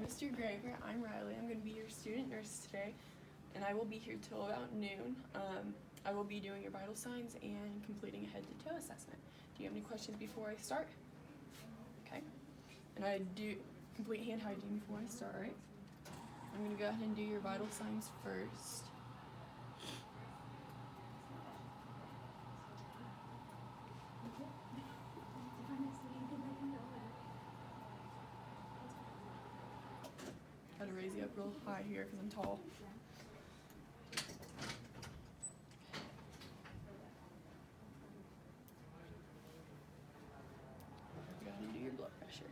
Mr. Graver. I'm Riley. I'm going to be your student nurse today, and I will be here till about noon. I will be doing your vital signs and completing a head-to-toe assessment. Do you have any questions before I start? Okay. And I do complete hand hygiene before I start, right? I'm going to go ahead and do your vital signs first. Got to raise you up real high here because I'm tall. Go ahead and do your blood pressure.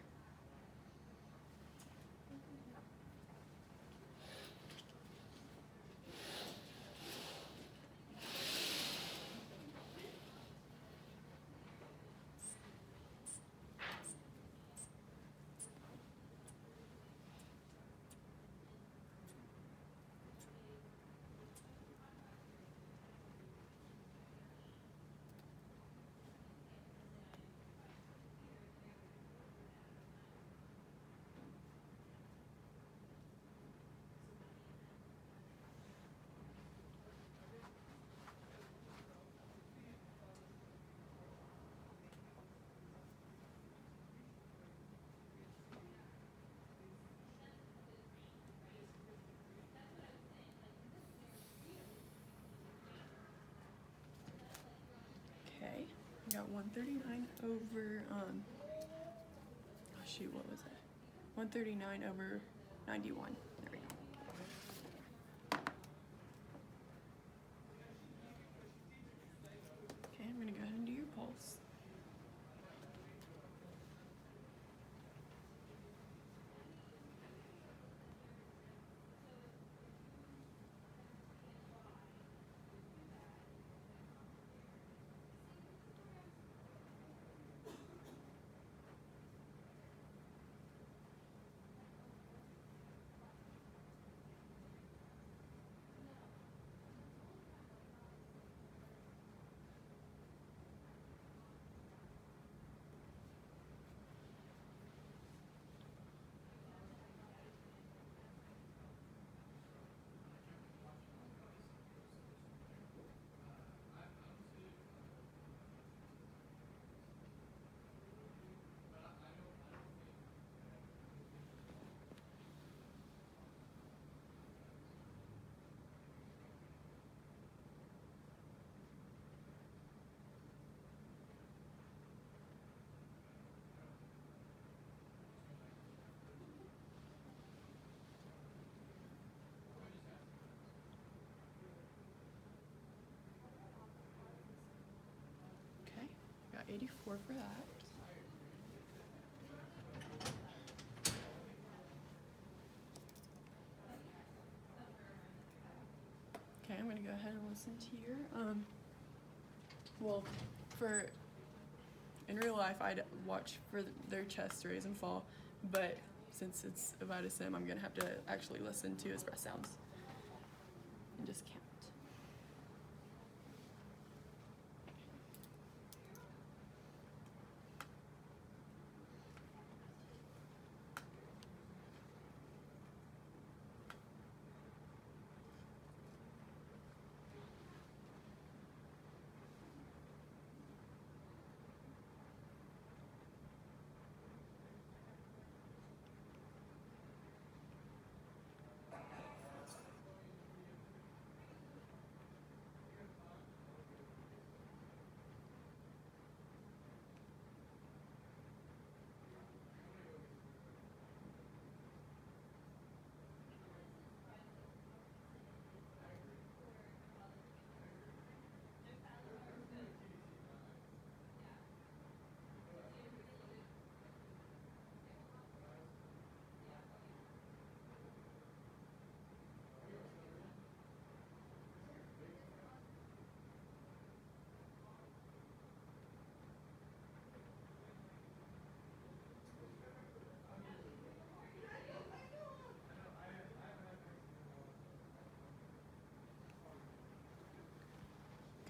Okay, I got 139 over, oh shoot, what was it? 139 over 91. There we go. Okay, I'm gonna go ahead and do your pulse. Okay, got 84 for that. Okay, I'm gonna go ahead and listen to your, well, in real life, I'd watch for their chest raise and fall, but since it's a VitaSim, I'm gonna have to actually listen to his breath sounds and just count.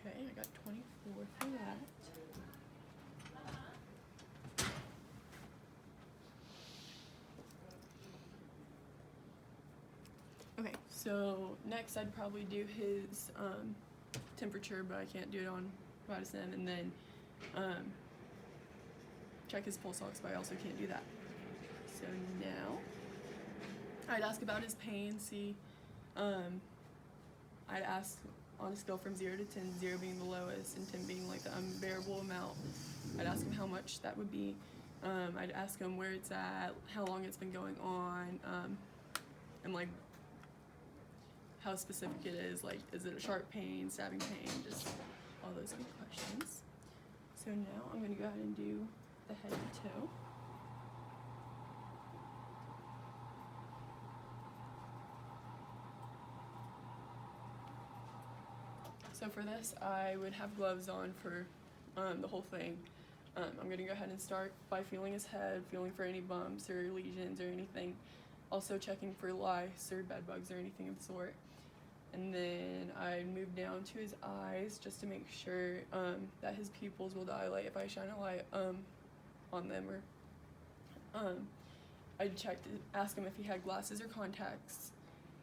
Okay, I got 24 for that. Okay, so next I'd probably do his temperature, but I can't do it on Vitasim, and then check his pulse ox, but I also can't do that. So now I'd ask about his pain, see, I'd ask on a scale from 0 to 10, 0 being the lowest and 10 being like the unbearable amount. I'd ask him how much that would be. I'd ask him where it's at, how long it's been going on, and like how specific it is, like is it a sharp pain, stabbing pain, just all those good questions. So now I'm gonna go ahead and do the head to toe. So for this, I would have gloves on for the whole thing. I'm gonna go ahead and start by feeling his head, feeling for any bumps or lesions or anything. Also checking for lice or bed bugs or anything of the sort. And then I move down to his eyes just to make sure that his pupils will dilate if I shine a light on them. Or I'd check to ask him if he had glasses or contacts.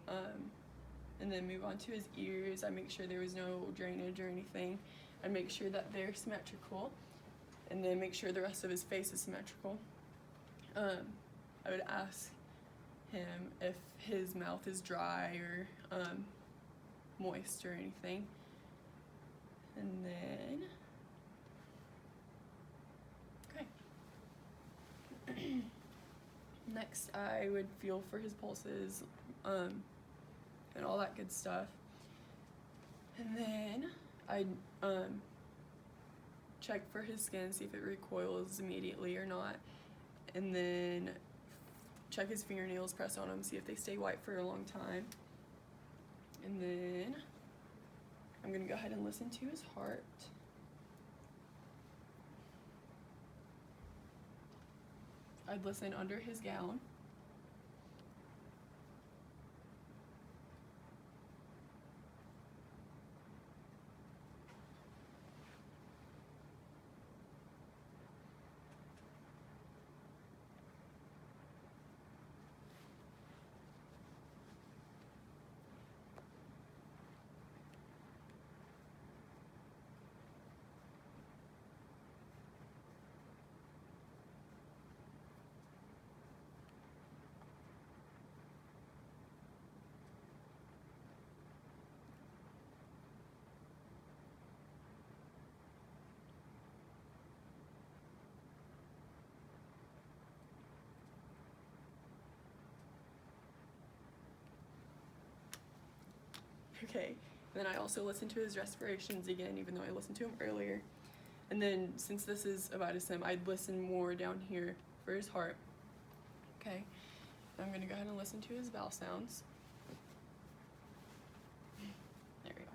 And then move on to his ears. I make sure there was no drainage or anything. I make sure that they're symmetrical, and then make sure the rest of his face is symmetrical. I would ask him if his mouth is dry or moist or anything. And then, okay. Next, I would feel for his pulses, and all that good stuff. And then I'd check for his skin, see if it recoils immediately or not. And then check his fingernails, press on them, see if they stay white for a long time. And then I'm gonna go ahead and listen to his heart. I'd listen under his gown. Okay, and then I also listen to his respirations again, even though I listened to him earlier. And then since this is a Vitasim, I'd listen more down here for his heart. Okay, I'm gonna go ahead and listen to his vowel sounds. There we go.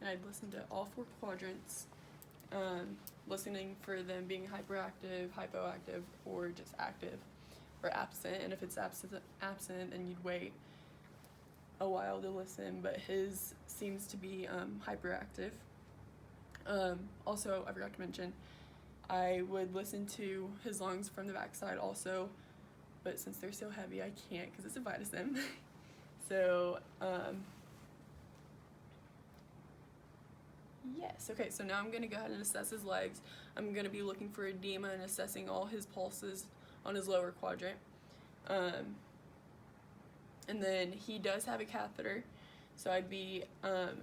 And I'd listen to all 4 quadrants, listening for them being hyperactive, hypoactive, or just active or absent. And if it's absent, then you'd wait a while to listen, but his seems to be hyperactive. Also, I forgot to mention, I would listen to his lungs from the backside also, but since they're so heavy, I can't because it's a Vitasim. So, yes, okay, so now I'm going to go ahead and assess his legs. I'm going to be looking for edema and assessing all his pulses on his lower quadrant. And then he does have a catheter, so I'd be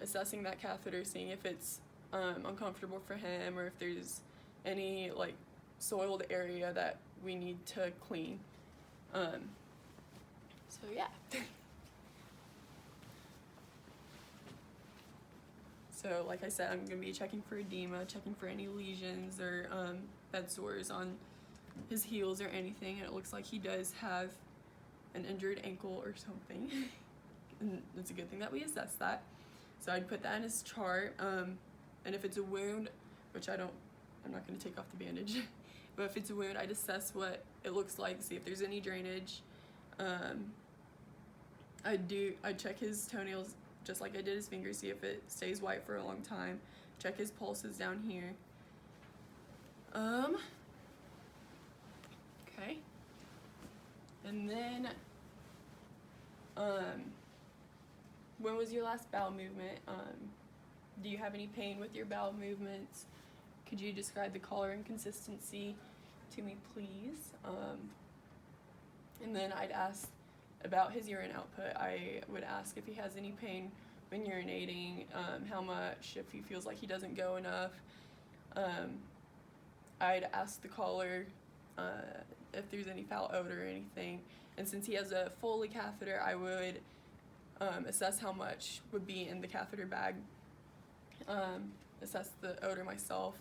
assessing that catheter, seeing if it's uncomfortable for him or if there's any like soiled area that we need to clean. So yeah. So like I said, I'm going to be checking for edema, checking for any lesions or bed sores on his heels or anything. And it looks like he does have an injured ankle or something. And it's a good thing that we assess that. So I'd put that in his chart. And if it's a wound, which I'm not going to take off the bandage, but if it's a wound, I'd assess what it looks like, see if there's any drainage. I'd check his toenails just like I did his fingers, see if it stays white for a long time. Check his pulses down here. Okay. And then, when was your last bowel movement? Do you have any pain with your bowel movements? Could you describe the color and consistency to me, please? And then I'd ask about his urine output. I would ask if he has any pain when urinating, how much, if he feels like he doesn't go enough. I'd ask the caller if there's any foul odor or anything. And since he has a Foley catheter, I would assess how much would be in the catheter bag, assess the odor myself.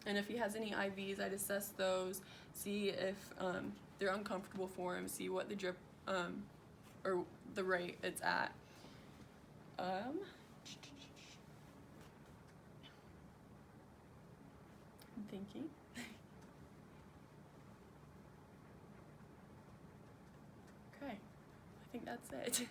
And if he has any IVs, I'd assess those, see if they're uncomfortable for him, see what the drip or the rate it's at. I'm thinking. Okay, I think that's it.